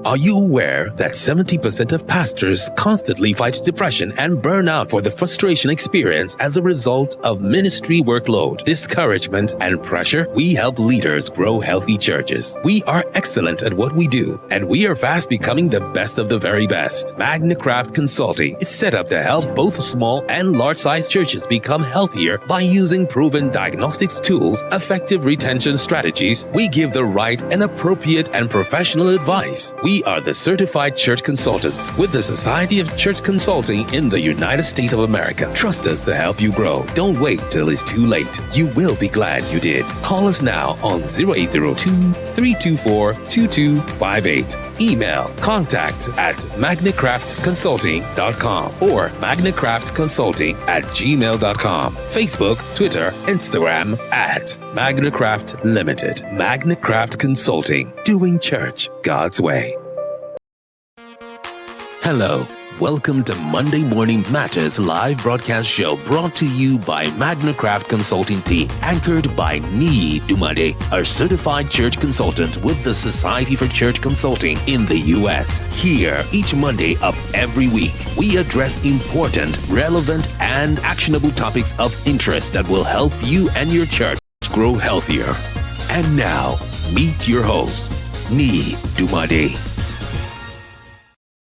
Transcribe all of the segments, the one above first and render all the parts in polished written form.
Are you aware that 70% of pastors constantly fight depression and burnout for the frustration experienced as a result of ministry workload, discouragement, and pressure? We help leaders grow healthy churches. We are excellent at what we do, and we are fast becoming the best of the very best. Magnicraft Consulting is set up to help both small and large-sized churches become healthier by using proven diagnostics tools, effective retention strategies. We give the right and appropriate and professional advice. We are the certified church consultants with the Society of Church Consulting in the United States of America. Trust us to help you grow. Don't wait till it's too late. You will be glad you did. Call us now on 0802-324-2258. Email contact@magnicraftconsulting.com or magnicraftconsulting@gmail.com. Facebook, Twitter, Instagram @Magnicraft Limited. Magnicraft Consulting. Doing church God's way. Hello. Welcome to Monday Morning Matters live broadcast show brought to you by Magnicraft Consulting Team, anchored by Niyi Dunmade, a certified church consultant with the Society for Church Consulting in the U.S. Here, each Monday of every week, we address important, relevant, and actionable topics of interest that will help you and your church grow healthier. And now, meet your host, Niyi Dunmade.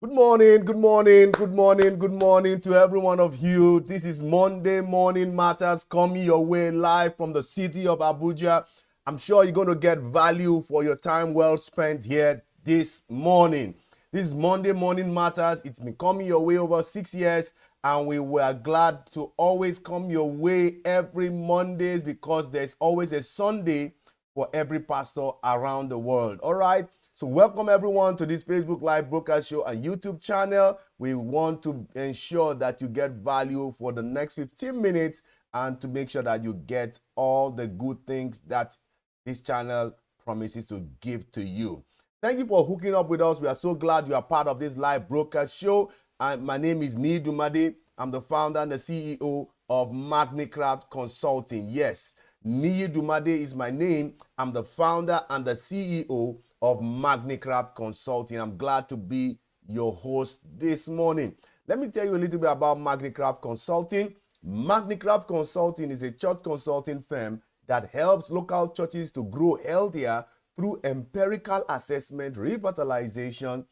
Good morning, good morning, good morning, good morning to every one of you. This is Monday Morning Matters coming your way live from the city of Abuja. I'm sure you're going to get value for your time well spent here this morning. This is Monday Morning Matters. It's been coming your way over 6 years, and we were glad to always come your way every Mondays because there's always a Sunday for every pastor around the world. All right? So welcome everyone to this Facebook Live broadcast show and YouTube channel. We want to ensure that you get value for the next 15 minutes and to make sure that you get all the good things that this channel promises to give to you. Thank you for hooking up with us. We are so glad you are part of this live broadcast show. And my name is Niyi Dunmade. I'm the founder and the CEO of Magnicraft Consulting. Yes, Niyi Dunmade is my name. I'm the founder and the CEO of Magnicraft Consulting. I'm glad to be your host this morning. Let me tell you a little bit about Magnicraft Consulting. Magnicraft Consulting is a church consulting firm that helps local churches to grow healthier through empirical assessment, revitalization,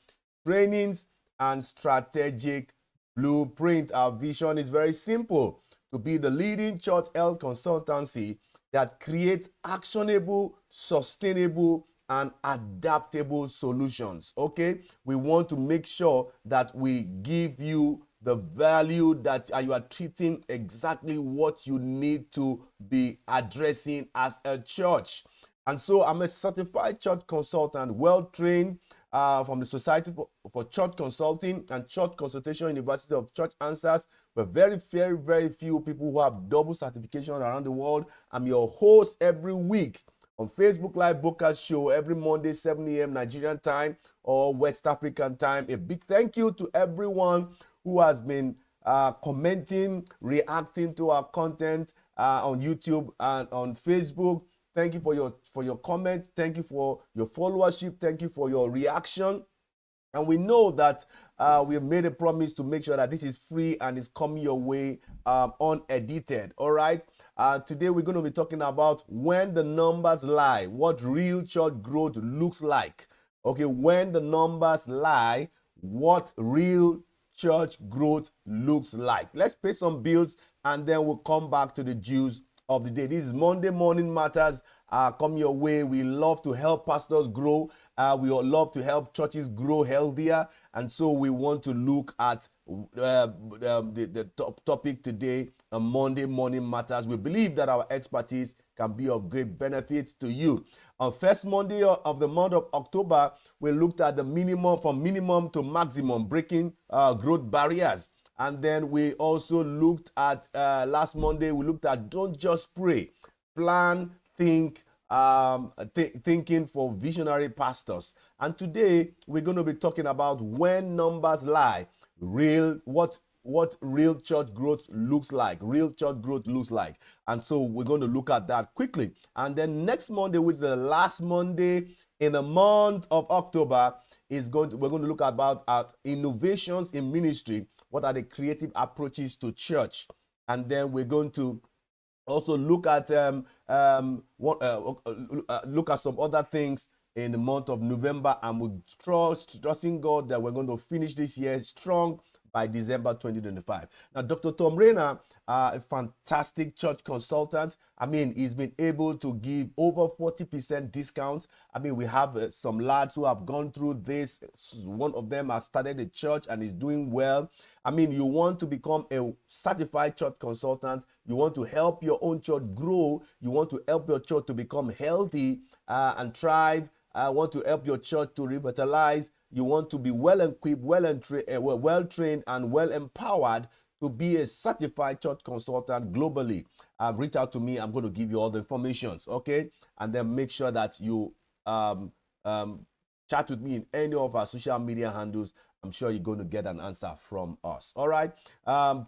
trainings, and strategic blueprint. Our vision is very simple: to be the leading church health consultancy that creates actionable, sustainable, and adaptable solutions. Okay, we want to make sure that we give you the value that you are treating exactly what you need to be addressing as a church. And so I'm a certified church consultant, well trained from the Society for Church Consulting and Church Consultation University of Church Answers. But very few people who have double certification around the world. I'm your host every week on Facebook Live broadcast show every Monday, 7 a.m. Nigerian time or West African time. A big thank you to everyone who has been commenting, reacting to our content on YouTube and on Facebook. Thank you for your comment. Thank you for your followership. Thank you for your reaction. And we know that we have made a promise to make sure that this is free and is coming your way unedited. All right. Today we're going to be talking about when the numbers lie, what real church growth looks like. Okay, when the numbers lie, what real church growth looks like. Let's pay some bills and then we'll come back to the juice of the day. This is Monday Morning Matters. Come your way. We love to help pastors grow. We love to help churches grow healthier. And so we want to look at the top topic today, Monday Morning Matters. We believe that our expertise can be of great benefit to you. On first Monday of the month of October, we looked at the minimum, from minimum to maximum, breaking growth barriers. And then we also looked at, last Monday, we looked at don't just pray, plan, think, thinking for visionary pastors. And today we're going to be talking about when numbers lie, what real church growth looks like. Real church growth looks like. And so we're going to look at that quickly. And then next Monday, which is the last Monday in the month of October, we're going to look about innovations in ministry. What are the creative approaches to church? And then we're going to also look at look at some other things in the month of November, and we're trusting God that we're going to finish this year strong by December 2025. Now, Dr. Tom Rayner, a fantastic church consultant. I mean, he's been able to give over 40% discount. I mean, we have some lads who have gone through this. One of them has started a church and is doing well. I mean, you want to become a certified church consultant. You want to help your own church grow. You want to help your church to become healthy and thrive. Want to help your church to revitalize. You want to be well equipped, well trained, and well empowered to be a certified church consultant globally. Reach out to me. I'm going to give you all the information, okay? And then make sure that you chat with me in any of our social media handles. I'm sure you're going to get an answer from us. All right.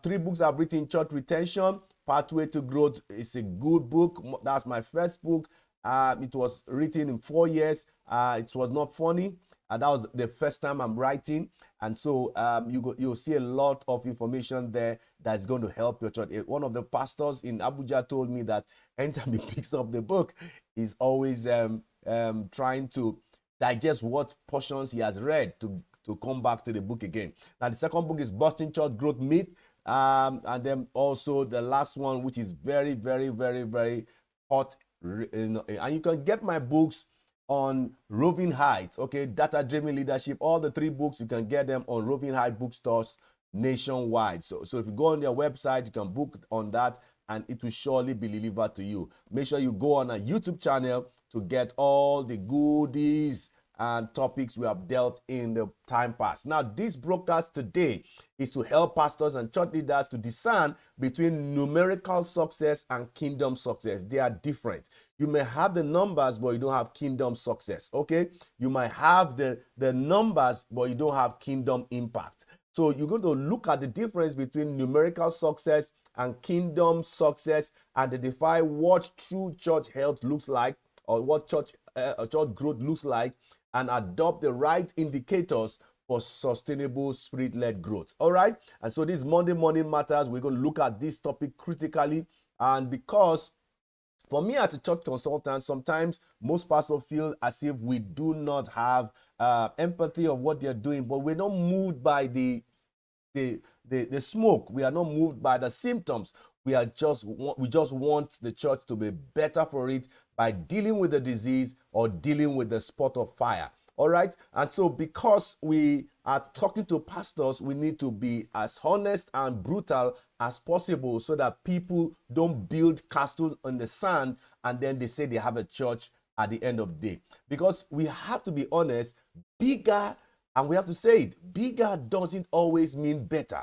3 books I've written: Church Retention, Pathway to Growth. It's a good book. That's my first book. It was written in 4 years. It was not funny. That was the first time I'm writing. And so you'll see a lot of information there that's going to help your church. One of the pastors in Abuja told me that anytime he picks up the book, he's always trying to digest what portions he has read to come back to the book again. Now, the second book is Busting Church Growth Myth. And then also the last one, which is very, very, very, very hot. And you can get my books on Roving Heights, okay? Data-Driven Leadership. All the 3 books, you can get them on Roving Heights bookstores nationwide. So if you go on their website, you can book on that, and it will surely be delivered to you. Make sure you go on a YouTube channel to get all the goodies and topics we have dealt in the time past. Now, this broadcast today is to help pastors and church leaders to discern between numerical success and kingdom success. They are different. You may have the numbers, but you don't have kingdom success, okay? You might have the numbers, but you don't have kingdom impact. So you're going to look at the difference between numerical success and kingdom success, and identify what true church health looks like, or what church growth looks like, and adopt the right indicators for sustainable spirit-led growth. All right? And so this Monday Morning Matters, we're going to look at this topic critically. And because for me as a church consultant, sometimes most pastors feel as if we do not have empathy of what they're doing, but we're not moved by the smoke. We are not moved by the symptoms. We just want the church to be better for it by dealing with the disease or dealing with the spot of fire. All right. And so because we are talking to pastors, we need to be as honest and brutal as possible so that people don't build castles in the sand and then they say they have a church at the end of the day. Because we have to be honest, bigger, and we have to say it, bigger doesn't always mean better.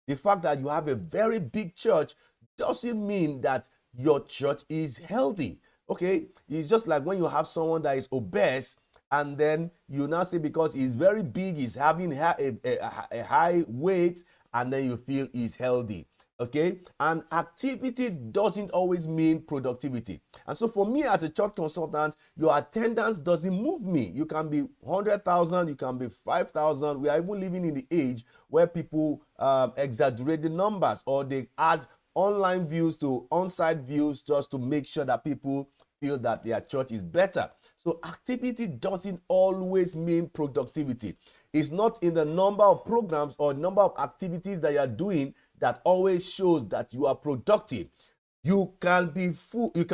The fact that you have a very big church doesn't mean that your church is healthy. Okay, it's just like when you have someone that is obese, and then you now say because he's very big, he's having a high weight, and then you feel he's healthy. Okay, and activity doesn't always mean productivity. And so for me as a church consultant, your attendance doesn't move me. You can be 100,000, you can be 5,000. We are even living in the age where people exaggerate the numbers, or they add online views to on-site views just to make sure that people feel that their church is better. So activity doesn't always mean productivity. It's not in the number of programs or number of activities that you are doing that always shows that you are productive. You can be full, you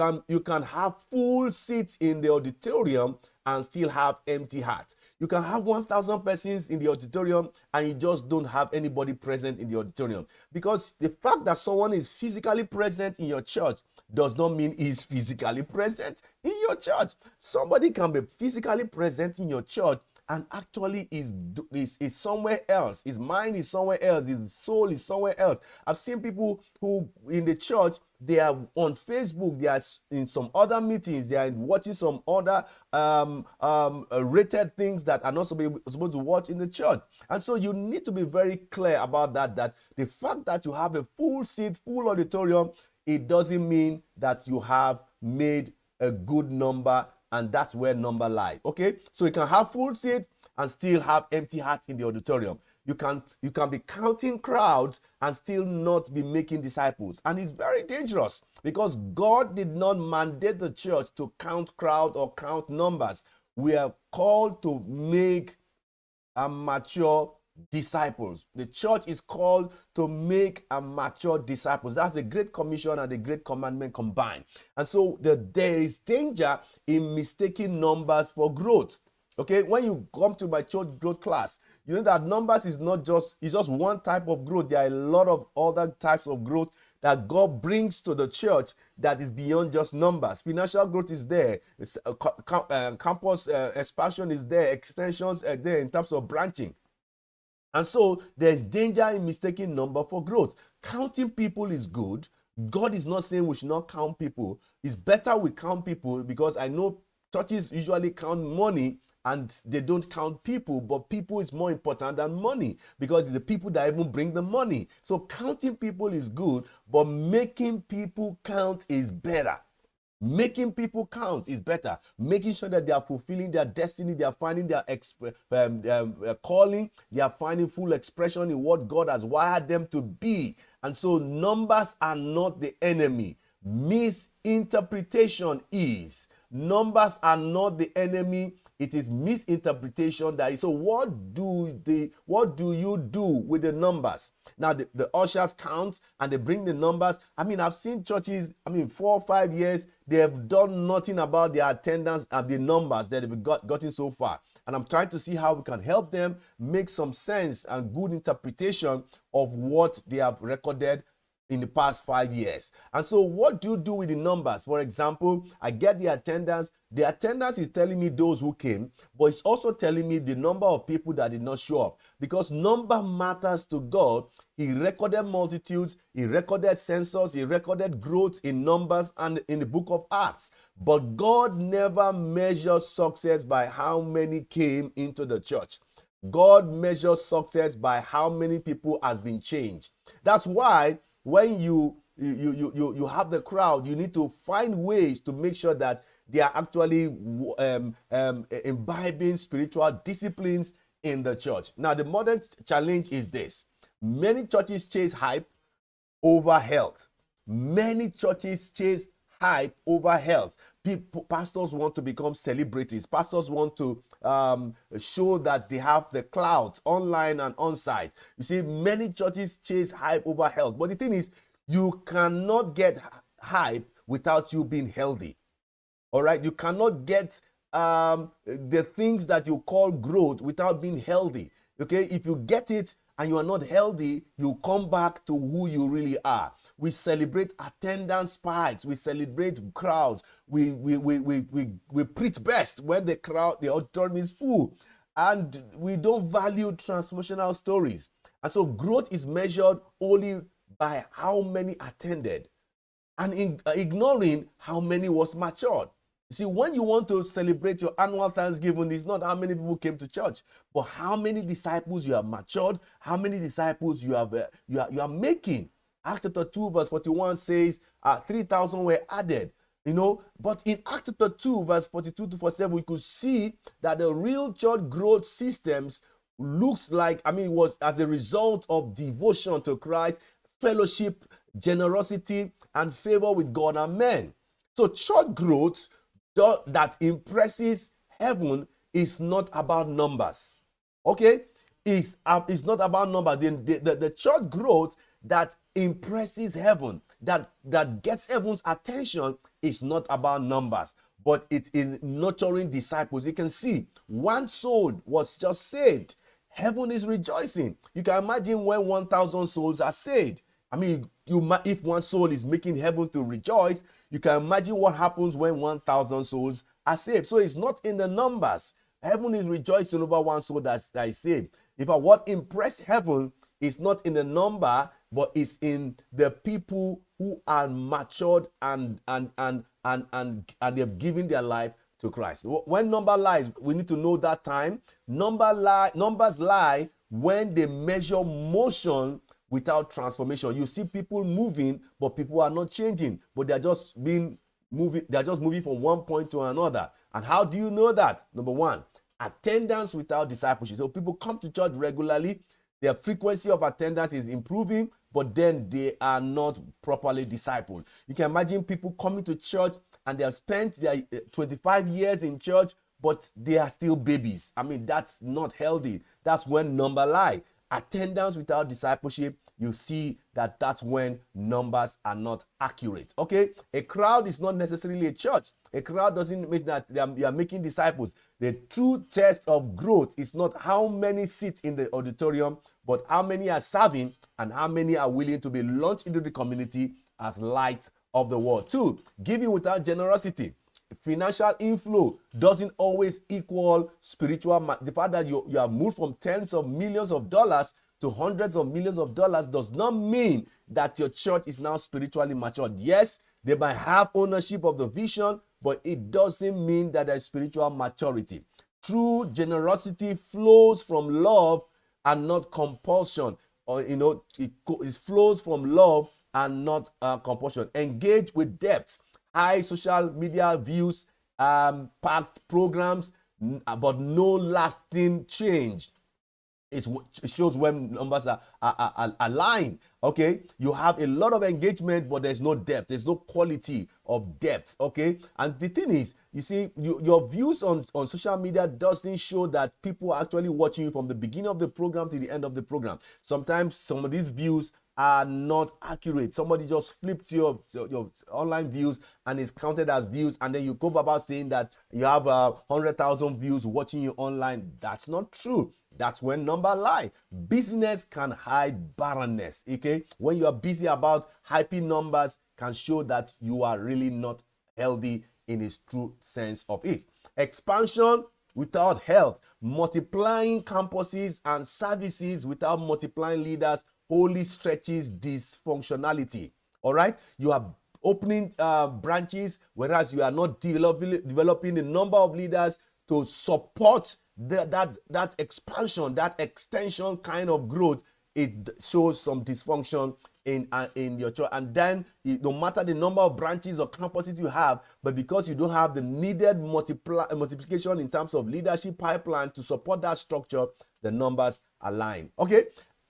can have full seats in the auditorium and still have empty heart. You can have 1,000 persons in the auditorium and you just don't have anybody present in the auditorium. Because the fact that someone is physically present in your church does not mean he's physically present in your church. Somebody can be physically present in your church and actually is somewhere else. His mind is somewhere else. His soul is somewhere else. I've seen people who in the church, they are on Facebook, they are in some other meetings, they are watching some other rated things that are not supposed to watch in the church. And so you need to be very clear about that the fact that you have a full seat, full auditorium, it doesn't mean that you have made a good number, and that's where number lies. Okay, so you can have full seat and still have empty hearts in the auditorium. You can be counting crowds and still not be making disciples. And it's very dangerous, because God did not mandate the church to count crowd or count numbers. We are called to make a mature disciples. The church is called to make a mature disciples. That's the Great Commission and the Great Commandment combined. And so there is danger in mistaking numbers for growth. Okay, when you come to my church growth class, you know that numbers is just one type of growth. There are a lot of other types of growth that God brings to the church that is beyond just numbers. Financial growth is there. Campus expansion is there. Extensions are there in terms of branching. And so there's danger in mistaking number for growth. Counting people is good. God is not saying we should not count people. It's better we count people, because I know churches usually count money and they don't count people, but people is more important than money, because it's the people that even bring the money. So counting people is good, but making people count is better. Making people count is better. Making sure that they are fulfilling their destiny, they are finding their calling, they are finding full expression in what God has wired them to be. And so numbers are not the enemy. Misinterpretation is. Numbers are not the enemy. It is misinterpretation that is. So what do you do with the numbers? Now the ushers count and they bring the numbers. I mean, I've seen churches, 4 or 5 years, they have done nothing about their attendance and the numbers that they've gotten so far. And I'm trying to see how we can help them make some sense and good interpretation of what they have recorded in the past 5 years. And so what do you do with the numbers? For example, I get the attendance. The attendance is telling me those who came, but it's also telling me the number of people that did not show up, because number matters to God. He recorded multitudes, he recorded census, he recorded growth in numbers and in the book of Acts. But God never measures success by how many came into the church. God measures success by how many people has been changed. That's why when you have the crowd, you need to find ways to make sure that they are actually imbibing spiritual disciplines in the church. Now, the modern challenge is this. Many churches chase hype over health. Many churches chase hype over health. Pastors want to become celebrities. Pastors want to show that they have the clout online and on site. You see, many churches chase hype over health. But the thing is, you cannot get hype without you being healthy. All right? You cannot get the things that you call growth without being healthy. Okay? If you get it and you are not healthy, you come back to who you really are. We celebrate attendance spikes. We celebrate crowds. We preach best when the auditorium is full. And we don't value transformational stories. And so growth is measured only by how many attended, and ignoring how many was matured. See, when you want to celebrate your annual Thanksgiving, it's not how many people came to church, but how many disciples you have matured, how many disciples you are making. Acts chapter 2 verse 41 says 3,000 were added. But in Acts chapter 2 verse 42 to 47, we could see that the real church growth systems looks like, it was as a result of devotion to Christ, fellowship, generosity, and favor with God and men. So church growth that impresses heaven is not about numbers. Okay? It's not about numbers. The church growth that impresses heaven, that gets heaven's attention, is not about numbers, but it is nurturing disciples. You can see one soul was just saved. Heaven is rejoicing. You can imagine when 1,000 souls are saved. If one soul is making heaven to rejoice, you can imagine what happens when 1,000 souls are saved. So it's not in the numbers. Heaven is rejoicing over one soul that is saved. In fact, what impressed heaven It's not in the number, but it's in the people who are matured and they've given their life to Christ. When number lies, we need to know that time. Numbers lie when they measure motion without transformation. You see people moving, but people are not changing, but they're just moving from one point to another. And how do you know that? Number one, attendance without discipleship. So people come to church regularly, their frequency of attendance is improving, but then they are not properly discipled. You can imagine people coming to church and they have spent their 25 years in church, but they are still babies. I mean, that's not healthy. That's when number lie. Attendance without discipleship, you see that that's when numbers are not accurate. Okay, a crowd is not necessarily a church. A crowd doesn't mean that you are making disciples. The true test of growth is not how many sit in the auditorium, but how many are serving and how many are willing to be launched into the community as light of the world. Two, giving without generosity. Financial inflow doesn't always equal spiritual. The fact that you have moved from tens of millions of dollars to hundreds of millions of dollars does not mean that your church is now spiritually matured. Yes, they might have ownership of the vision, but it doesn't mean that there's spiritual maturity. True generosity flows from love and not compulsion. Or it flows from love and not compulsion. Engage with depth. High social media views, packed programs, but no lasting change. It shows when numbers are aligned. Okay, you have a lot of engagement, but there's no depth. There's no quality of depth. Okay, and the thing is, you see, your views on social media doesn't show that people are actually watching you from the beginning of the program to the end of the program. Sometimes some of these views are not accurate. Somebody just flipped your online views and it's counted as views, and then you go about saying that you have 100,000 views watching you online. That's not true. That's when number lie. Business can hide barrenness. Okay, when you are busy about hyping numbers, can show that you are really not healthy in its true sense of it. Expansion without health, multiplying campuses and services without multiplying leaders only stretches dysfunctionality. All right, you are opening branches, whereas you are not developing the number of leaders to support that expansion, that extension kind of growth. It shows some dysfunction in your church. And then no matter the number of branches or campuses you have, but because you don't have the needed multiplication in terms of leadership pipeline to support that structure, the numbers align. Okay,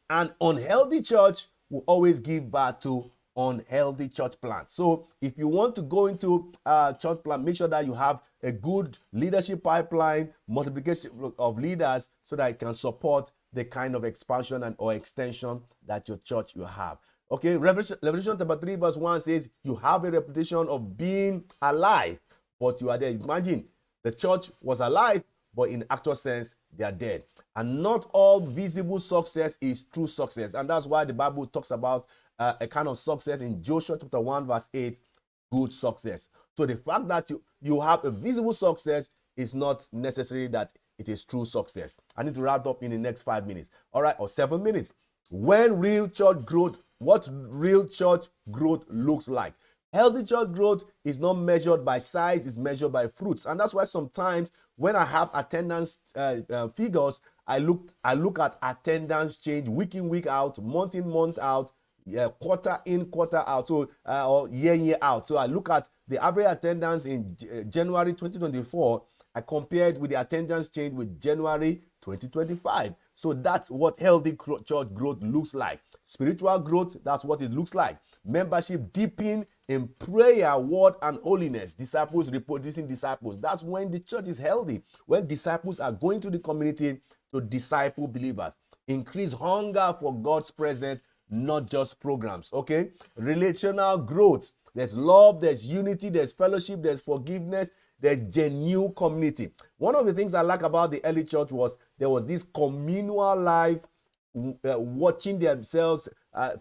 an unhealthy church will always give birth to unhealthy church plants. So if you want to go into a church plant, make sure that you have a good leadership pipeline, multiplication of leaders, so that it can support the kind of expansion and or extension that your church will have. Okay, Revelation chapter 3 verse 1 says, you have a reputation of being alive, but you are dead. Imagine the church was alive, but in actual sense, they are dead. And not all visible success is true success. And that's why the Bible talks about a kind of success in Joshua chapter 1 verse 8, good success. So the fact that you have a visible success is not necessary that it is true success. I need to wrap up in the next 5 minutes. All right, or 7 minutes. When real church growth, what real church growth looks like. Healthy church growth is not measured by size, it's measured by fruits. And that's why sometimes when I have attendance figures, I look at attendance change week in, week out, month in, month out, quarter in, quarter out, so or year out. So I look at the average attendance in January 2024. I compared with the attendance change with January 2025. So that's what healthy church growth looks like. Spiritual growth, that's what it looks like. Membership deepen in prayer, word, and holiness. Disciples reproducing disciples. That's when the church is healthy. When disciples are going to the community to disciple believers. Increase hunger for God's presence, not just programs. Okay? Relational growth. There's love, there's unity, there's fellowship, there's forgiveness, there's genuine community. One of the things I like about the early church was there was this communal life, watching themselves,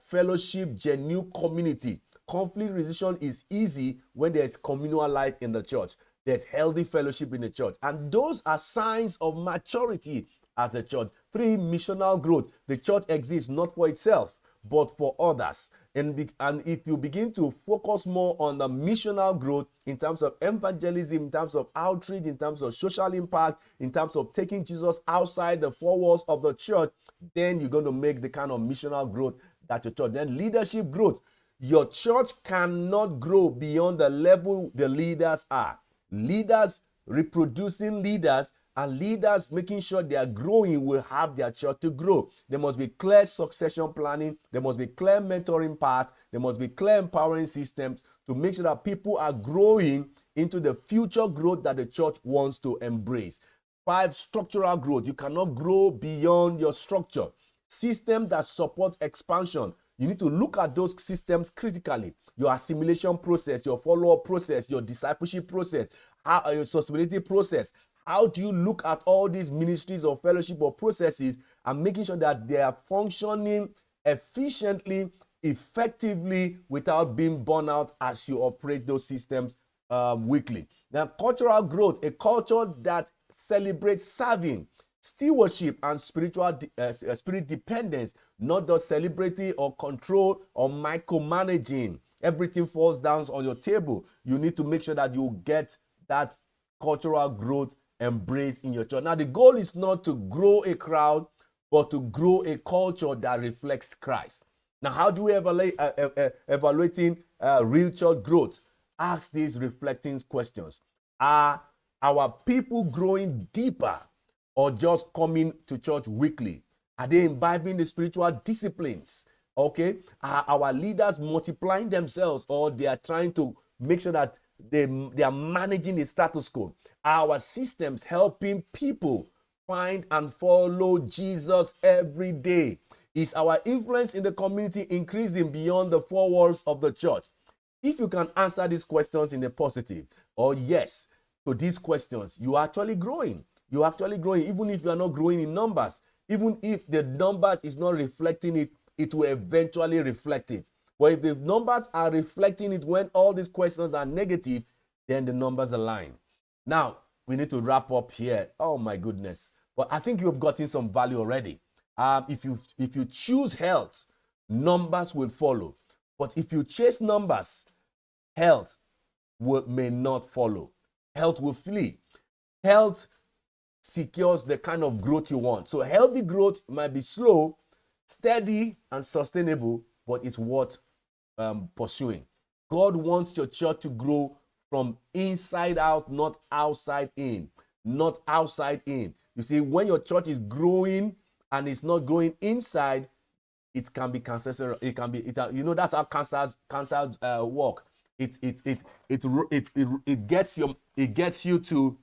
fellowship, genuine community. Conflict resolution is easy when there's communal life in the church. There's healthy fellowship in the church. And those are signs of maturity as a church. 3, missional growth. The church exists not for itself, but for others. And if you begin to focus more on the missional growth in terms of evangelism, in terms of outreach, in terms of social impact, in terms of taking Jesus outside the four walls of the church, then you're going to make the kind of missional growth that your church. Then leadership growth. Your church cannot grow beyond the level the leaders are. Leaders reproducing leaders, and leaders making sure they are growing will have their church to grow. There must be clear succession planning. There must be clear mentoring path. There must be clear empowering systems to make sure that people are growing into the future growth that the church wants to embrace. 5, structural growth. You cannot grow beyond your structure. Systems that support expansion. You need to look at those systems critically. Your assimilation process, your follow-up process, your discipleship process, your sustainability process. How do you look at all these ministries or fellowship or processes and making sure that they are functioning efficiently, effectively, without being burnt out as you operate those systems weekly? Now, cultural growth, a culture that celebrates serving, stewardship, and spiritual spirit dependence, not just celebrity or control or micromanaging. Everything falls down on your table. You need to make sure that you get that cultural growth embraced in your church. Now, the goal is not to grow a crowd, but to grow a culture that reflects Christ. Now, how do we evaluating real church growth? Ask these reflecting questions. Are our people growing deeper or just coming to church weekly? Are they imbibing the spiritual disciplines? Okay. Are our leaders multiplying themselves, or they are trying to make sure that they are managing the status quo? Are our systems helping people find and follow Jesus every day? Is our influence in the community increasing beyond the four walls of the church? If you can answer these questions in a positive or yes to these questions, you are actually growing. You're actually growing, even if you are not growing in numbers. Even if the numbers is not reflecting it, it will eventually reflect it. But if the numbers are reflecting it when all these questions are negative, then the numbers align. Now, we need to wrap up here. Oh my goodness. But I think you've gotten some value already. If you choose health, numbers will follow. But if you chase numbers, health may not follow. Health will flee. Health secures the kind of growth you want. So healthy growth might be slow, steady, and sustainable, but it's worth pursuing. God wants your church to grow from inside out, not outside in. Not outside in. You see, when your church is growing and it's not growing inside, it can be cancerous. It can be, that's how cancers work. It gets you to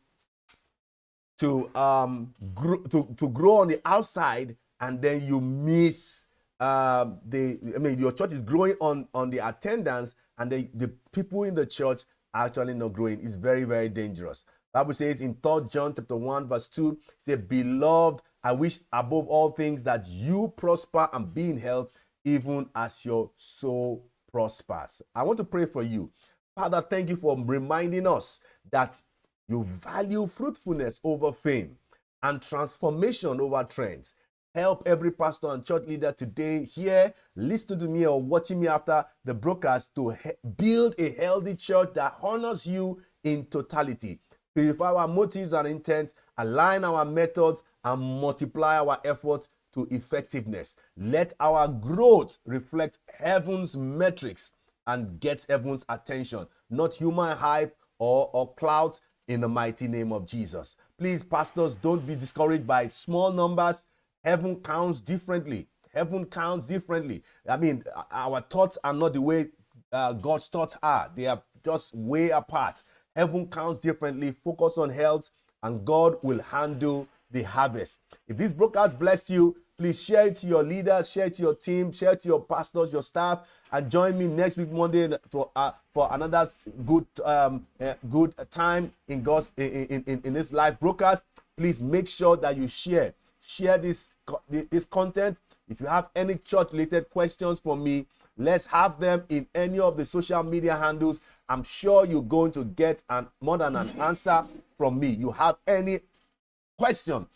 grow on the outside, and then you miss your church is growing on the attendance, and the people in the church are actually not growing. It's very, very dangerous. The Bible says in 3 John chapter 1 verse 2, say, beloved, I wish above all things that you prosper and be in health, even as your soul prospers. I want to pray for you. Father, thank you for reminding us that you value fruitfulness over fame and transformation over trends. Help every pastor and church leader today here, listening to me or watching me after the broadcast, to build a healthy church that honors you in totality. Purify our motives and intent, align our methods, and multiply our efforts to effectiveness. Let our growth reflect heaven's metrics and get heaven's attention, not human hype or clout, in the mighty name of Jesus. Please, pastors, don't be discouraged by small numbers. Heaven counts differently. Heaven counts differently. I mean, our thoughts are not the way God's thoughts are. They are just way apart. Heaven counts differently. Focus on health, and God will handle the harvest. If this broadcast blessed you, please share it to your leaders, share it to your team, share it to your pastors, your staff, and join me next week Monday for another good time in God's in this live broadcast. Please make sure that you share this content. If you have any church related questions for me, let's have them in any of the social media handles. I'm sure you're going to get more than an answer from me. You have any question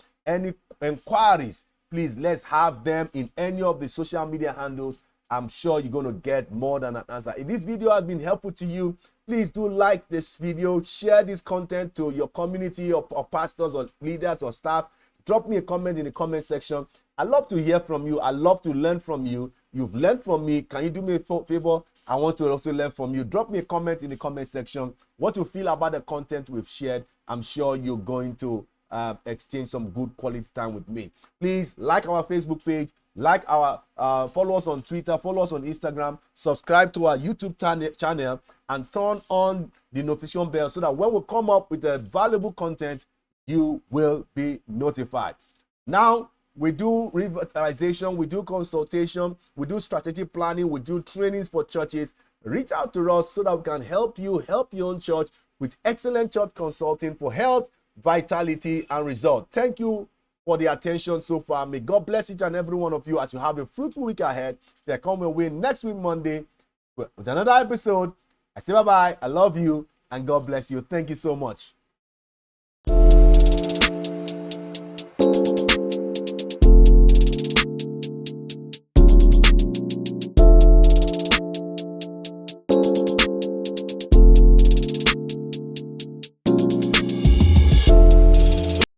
inquiries, please let's have them in any of the social media handles. I'm sure you're going to get more than an answer. If this video has been helpful to you, please do like this video, share this content to your community or pastors or leaders or staff. Drop me a comment in the comment section. I love to hear from you. I love to learn from you. You've learned from me. Can you do me a favor? I want to also learn from you. Drop me a comment in the comment section what you feel about the content we've shared. I'm sure you're going to exchange some good quality time with me. Please like our Facebook page, like our follow us on Twitter, follow us on Instagram, subscribe to our YouTube channel, and turn on the notification bell so that when we come up with the valuable content, you will be notified. Now, we do revitalization, we do consultation, we do strategic planning, we do trainings for churches. Reach out to us so that we can help you help your own church with excellent church consulting for health, vitality, and result. Thank you for the attention so far. May God bless each and every one of you as you have a fruitful week ahead. So I come away next week, Monday, with another episode. I say bye-bye. I love you, and God bless you. Thank you so much.